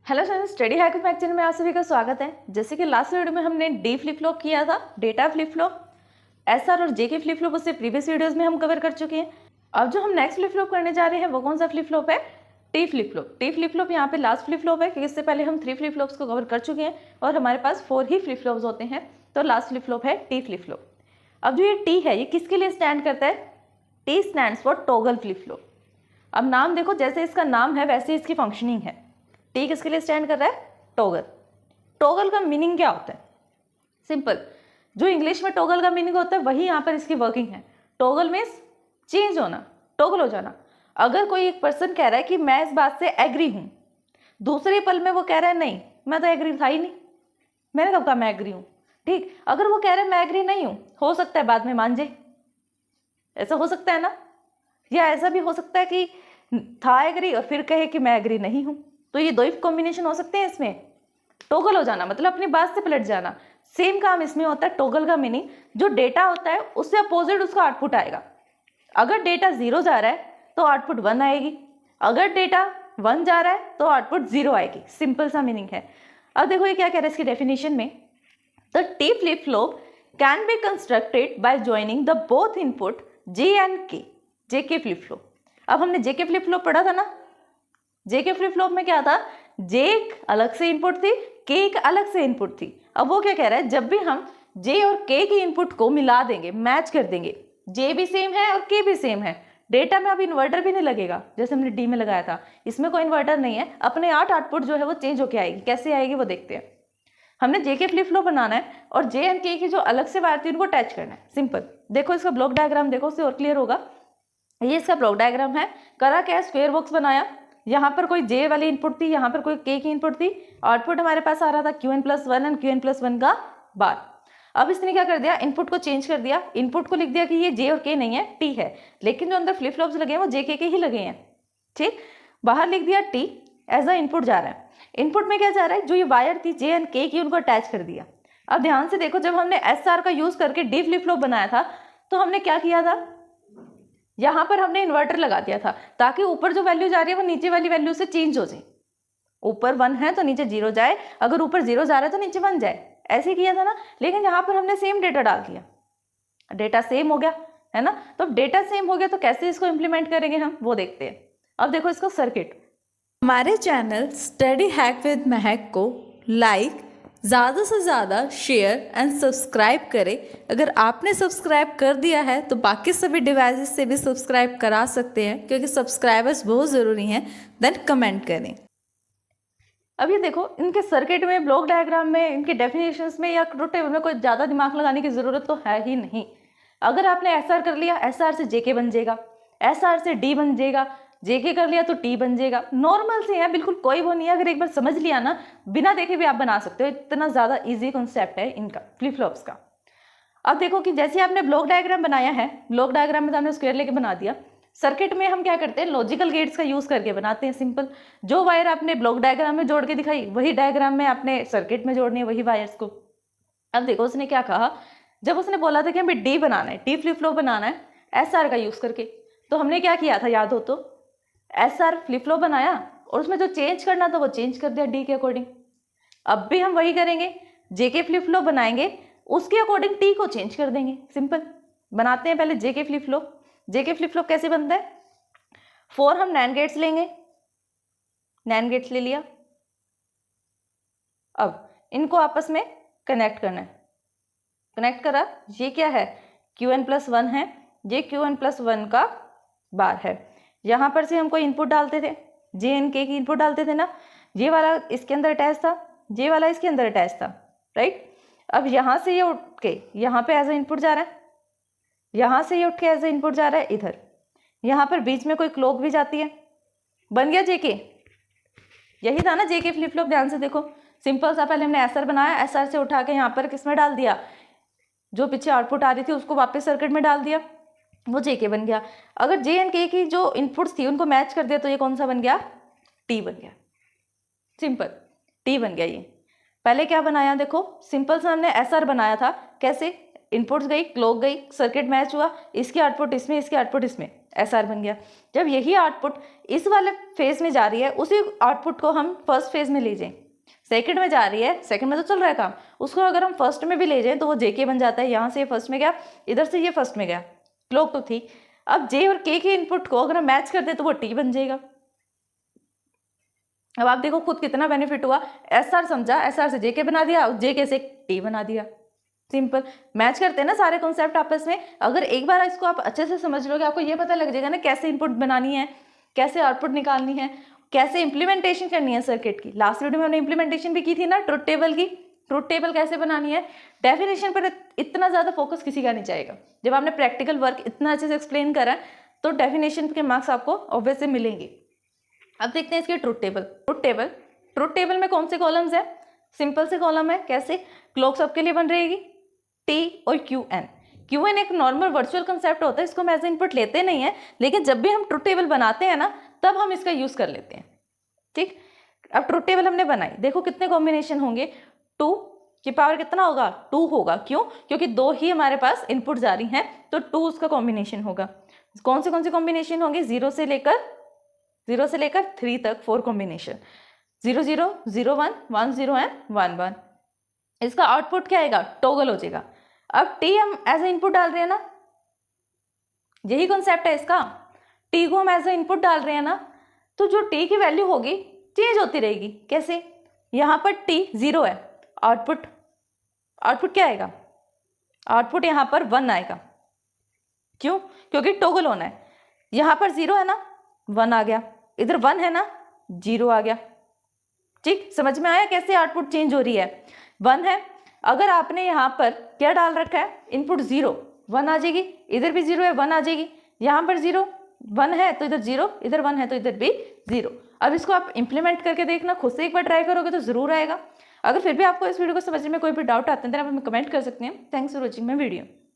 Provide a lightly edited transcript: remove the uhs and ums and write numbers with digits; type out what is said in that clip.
Hello friends, study hack mac channel में आप सभी का स्वागत है। जैसे कि लास्ट वीडियो में हमने डी फ्लिप फ्लॉप किया था, डेटा फ्लिप फ्लॉप, एसआर और जे के फ्लिप फ्लॉप उससे प्रीवियस वीडियोस में हम कवर कर चुके हैं। अब जो हम नेक्स्ट फ्लिप फ्लॉप करने जा रहे हैं वो कौन सा फ्लिप फ्लॉप है? T flip flop. T flip flop यहाँ पे लास्ट फ्लिप फ्लॉप है क्योंकि इससे पहले हम 3 फ्लिप फ्लॉप्स को कवर कर चुके हैं और हमारे पास 4 ही फ्लिप फ्लॉप्स होते हैं, तो लास्ट फ्लिप फ्लॉप है टी फ्लिप फ्लॉप। अब जो ये टी है ये किसके लिए स्टैंड करता है? T stands for toggle flip flop. अब नाम देखो, जैसे इसका नाम है वैसे इसकी फंक्शनिंग है। टी किसके लिए स्टैंड कर रहा है? टॉगल। टॉगल का मीनिंग क्या होता है? सिंपल, जो इंग्लिश में टॉगल का मीनिंग होता है वही यहाँ पर इसकी वर्किंग है। टॉगल मीन्स चेंज होना, टॉगल हो जाना। अगर कोई एक पर्सन कह रहा है कि मैं इस बात से एग्री हूँ, दूसरे पल में वो कह रहा है नहीं मैं तो एग्री था ही नहीं, मैंने कब कहा मैं एग्री हूँ। ठीक, अगर वो कह रहा है मैं एग्री नहीं हूँ, हो सकता है बाद में मान जाए, ऐसा हो सकता है ना। या ऐसा भी हो सकता है कि था एग्री और फिर कहे कि मैं एग्री नहीं हूँ, तो ये दो ही कॉम्बिनेशन हो सकते हैं इसमें। टॉगल हो जाना मतलब अपनी बात से पलट जाना। सेम काम इसमें होता है। टॉगल का मीनिंग जो डेटा होता है उससे अपोजिट उसका आउटपुट आएगा। अगर डेटा 0 जा रहा है तो आउटपुट 1 आएगी, अगर डेटा 1 जा रहा है तो आउटपुट 0 आएगी। सिंपल सा मीनिंग है। अब देखो ये क्या कह रहा है इसकी डेफिनेशन में, the T flip flop can be constructed by joining the both input J and के। जे के फ्लिप फ्लॉप, अब हमने जे के फ्लिप फ्लॉप पढ़ा था ना। जे के फ्लिप फ्लॉप में क्या था? जे एक अलग से इनपुट थी, के एक अलग से इनपुट थी। अब वो क्या कह रहा है, जब भी हम जे और के की इनपुट को मिला देंगे, मैच कर देंगे, जे भी सेम है और के भी सेम है, डेटा में अब इन्वर्टर भी नहीं लगेगा जैसे हमने डी में लगाया था। इसमें कोई इन्वर्टर नहीं है, अपने आप आउटपुट जो है वो चेंज होके आएगी। कैसे आएगी वो देखते हैं। हमने जे के फ्लिप फ्लॉप बनाना है और जे एंड के की जो अलग से वायर थी उनको अटैच करना है। सिंपल, देखो इसका ब्लॉक डायग्राम देखो, उससे और क्लियर होगा। ये इसका ब्लॉक डायग्राम है। करा क्या, स्क्वायर बॉक्स बनाया। यहाँ पर कोई जे वाली इनपुट थी, यहाँ पर कोई के की इनपुट थी। आउटपुट हमारे पास आ रहा था Qn+1 एंड Qn+1 का बार। अब इसने क्या कर दिया, इनपुट को चेंज कर दिया। इनपुट को लिख दिया कि ये जे और के नहीं है, टी है, लेकिन जो अंदर फ्लिप फ्लॉप्स लगे हैं वो जे के ही लगे हैं। ठीक, बाहर लिख दिया टी, एज अ इनपुट जा रहा है। इनपुट में क्या जा रहा है, जो ये वायर थी जे एंड के की उनको अटैच कर दिया। अब ध्यान से देखो, जब हमने SR का यूज करके डी फ्लिप फ्लॉप बनाया था तो हमने क्या किया था, यहाँ पर हमने इन्वर्टर लगा दिया था ताकि ऊपर जो वैल्यू जा रही है वो नीचे वाली वैल्यू से चेंज हो जाए। ऊपर 1 है तो नीचे 0 जाए, अगर ऊपर 0 जा रहा है तो नीचे 1 जाए, ऐसे किया था ना। लेकिन यहाँ पर हमने सेम डेटा डाल दिया, डेटा सेम हो गया है ना। तो अब डेटा सेम हो गया तो कैसे इसको इम्प्लीमेंट करेंगे हम, वो देखते हैं। अब देखो इसका सर्किट। हमारे चैनल स्टडी हैक विद महक को लाइक, ज़्यादा से ज़्यादा शेयर एंड सब्सक्राइब करें। अगर आपने सब्सक्राइब कर दिया है तो बाकी सभी डिवाइसेस से भी सब्सक्राइब करा सकते हैं क्योंकि सब्सक्राइबर्स बहुत ज़रूरी हैं। देन कमेंट करें। अब ये देखो, इनके सर्किट में, ब्लॉक डायग्राम में, इनके डेफिनेशंस में या ट्रुथ टेबल में कोई ज़्यादा दिमाग लगाने की ज़रूरत तो है ही नहीं। अगर आपने एसआर कर लिया, एसआर से जेके बन जाएगा, एसआर से डी बन जाएगा, जेके कर लिया तो टी बन जाएगा। नॉर्मल से है, बिल्कुल कोई वो नहीं है। अगर एक बार समझ लिया ना, बिना देखे भी आप बना सकते हो। इतना ज़्यादा ईजी कॉन्सेप्ट है इनका, फ्लिप फ्लॉप्स का। अब देखो कि जैसे आपने ब्लॉक डायग्राम बनाया है, ब्लॉक डायग्राम में तो हमने स्क्वायर लेके बना दिया। सर्किट में हम क्या करते हैं, लॉजिकल गेट्स का यूज करके बनाते हैं। सिंपल, जो वायर आपने ब्लॉक डायग्राम में जोड़ के दिखाई वही डायग्राम में आपने सर्किट में जोड़नी है, वही वायर्स को। अब देखो उसने क्या कहा, जब उसने बोला था कि हमें डी बनाना है, टी फ्लिप फ्लॉप बनाना है एसआर का यूज करके, तो हमने क्या किया था याद हो तो, एसआर फ्लिप फ्लॉप बनाया और उसमें जो चेंज करना था वो चेंज कर दिया डी के अकॉर्डिंग। अब भी हम वही करेंगे, जेके फ्लिप फ्लॉप बनाएंगे, उसके अकॉर्डिंग टी को चेंज कर देंगे। सिंपल, बनाते हैं पहले JK flip flop. JK flip flop कैसे बनता है, 4 हम नैंड गेट्स लेंगे, नैंड गेट्स ले लिया। अब इनको आपस में कनेक्ट करना है, कनेक्ट करा। ये क्या है, Qn+1 है, ये Qn+1 का बार है। यहाँ पर से हम कोई इनपुट डालते थे, जे एंड के की इनपुट डालते थे ना। ये वाला इसके अंदर अटैच था, ये वाला इसके अंदर अटैच था, राइट। अब यहाँ से ये उठ के यहाँ पे एज ए इनपुट जा रहा है, यहाँ से ये उठ के एज ए इनपुट जा रहा है इधर। यहाँ पर बीच में कोई क्लॉक भी जाती है, बन गया जेके। यही था ना जेके फ्लिप फ्लॉप। ध्यान से देखो, सिंपल सा, पहले हमने एसआर बनाया, एसआर से उठा के यहाँ पर किस में डाल दिया, जो पीछे आउटपुट आ रही थी उसको वापस सर्किट में डाल दिया, वो जेके बन गया। अगर जे एंड के की जो इनपुट्स थी उनको मैच कर दिया तो ये कौन सा बन गया, टी बन गया। सिंपल, टी बन गया। ये पहले क्या बनाया देखो, सिंपल सा हमने एसआर बनाया था। कैसे, इनपुट्स गई, क्लॉक गई, सर्किट मैच हुआ, इसके आउटपुट इसमें, इसके आउटपुट इसमें, SR बन गया। जब यही आउटपुट इस वाले फेज में जा रही है, उसी आउटपुट को हम फर्स्ट फेज में ले जाएं, सेकंड में जा रही है, सेकंड में तो चल रहा है काम, उसको अगर हम फर्स्ट में भी ले जाएं तो वो JK बन जाता है। यहाँ से ये फर्स्ट में गया, इधर से ये फर्स्ट में गया, क्लॉक तो थी। अब J और K के इनपुट को अगर हम मैच कर दे तो वो T बन जाएगा। अब आप देखो खुद कितना बेनिफिट हुआ। SR समझा, SR से JK बना दिया, JK से T बना दिया। सिंपल मैच करते हैं ना सारे कॉन्सेप्ट आपस में। अगर एक बार इसको आप अच्छे से समझ लोगे, आपको ये पता लग जाएगा ना कैसे इनपुट बनानी है, कैसे आउटपुट निकालनी है, कैसे इंप्लीमेंटेशन करनी है सर्किट की। लास्ट वीडियो में हमने इंप्लीमेंटेशन भी की थी ना ट्रुथ टेबल की। ट्रुथ टेबल कैसे बनानी है, डेफिनेशन पर इतना ज़्यादा फोकस किसी का नहीं जाएगा। जब आपने प्रैक्टिकल वर्क इतना अच्छे से एक्सप्लेन करा है तो डेफिनेशन के मार्क्स आपको ऑब्वियस से मिलेंगे। अब देखते हैं इसके ट्रुथ टेबल। ट्रुथ टेबल में कौन से कॉलम्स है, सिंपल से कॉलम है। कैसे, क्लॉक सबके लिए बन रहेगी T और QN एक नॉर्मल वर्चुअल कंसेप्ट होता है, इसको हम एज इनपुट लेते नहीं है, लेकिन जब भी हम ट्रुथ टेबल बनाते हैं ना तब हम इसका यूज कर लेते हैं। ठीक, अब ट्रुथ टेबल हमने बनाई, देखो कितने कॉम्बिनेशन होंगे। 2 की पावर कितना होगा, 2 होगा। क्यों, क्योंकि 2 ही हमारे पास इनपुट जा रही हैं, तो 2 उसका कॉम्बिनेशन होगा। कौन से कॉम्बिनेशन होंगे, 0 से लेकर 3 तक 4 कॉम्बिनेशन, 0 0 0 1 1 0 एंड 1 1। इसका आउटपुट क्या आएगा, टॉगल हो जाएगा। अब T हम एज ए इनपुट डाल रहे हैं ना, यही कॉन्सेप्ट है इसका। T को हम एज ए इनपुट डाल रहे हैं ना, तो जो T की वैल्यू होगी चेंज होती रहेगी। कैसे, यहाँ पर T 0 है, आउटपुट क्या आएगा, आउटपुट यहाँ पर 1 आएगा। क्यों, क्योंकि टॉगल होना है। यहाँ पर 0 है ना, 1 आ गया, इधर 1 है ना, 0 आ गया। ठीक, समझ में आया कैसे आउटपुट चेंज हो रही है। 1 है, अगर आपने यहाँ पर क्या डाल रखा है, इनपुट 0 1 आ जाएगी, इधर भी 0 है 1 आ जाएगी। यहाँ पर 0 1 है तो इधर 0, इधर 1 है तो इधर भी 0। अब इसको आप इंप्लीमेंट करके देखना, खुद से एक बार ट्राई करोगे तो जरूर आएगा। अगर फिर भी आपको इस वीडियो को समझने में कोई भी डाउट आते हैं तो आप हमें कमेंट कर सकते हैं। Thanks for watching my video.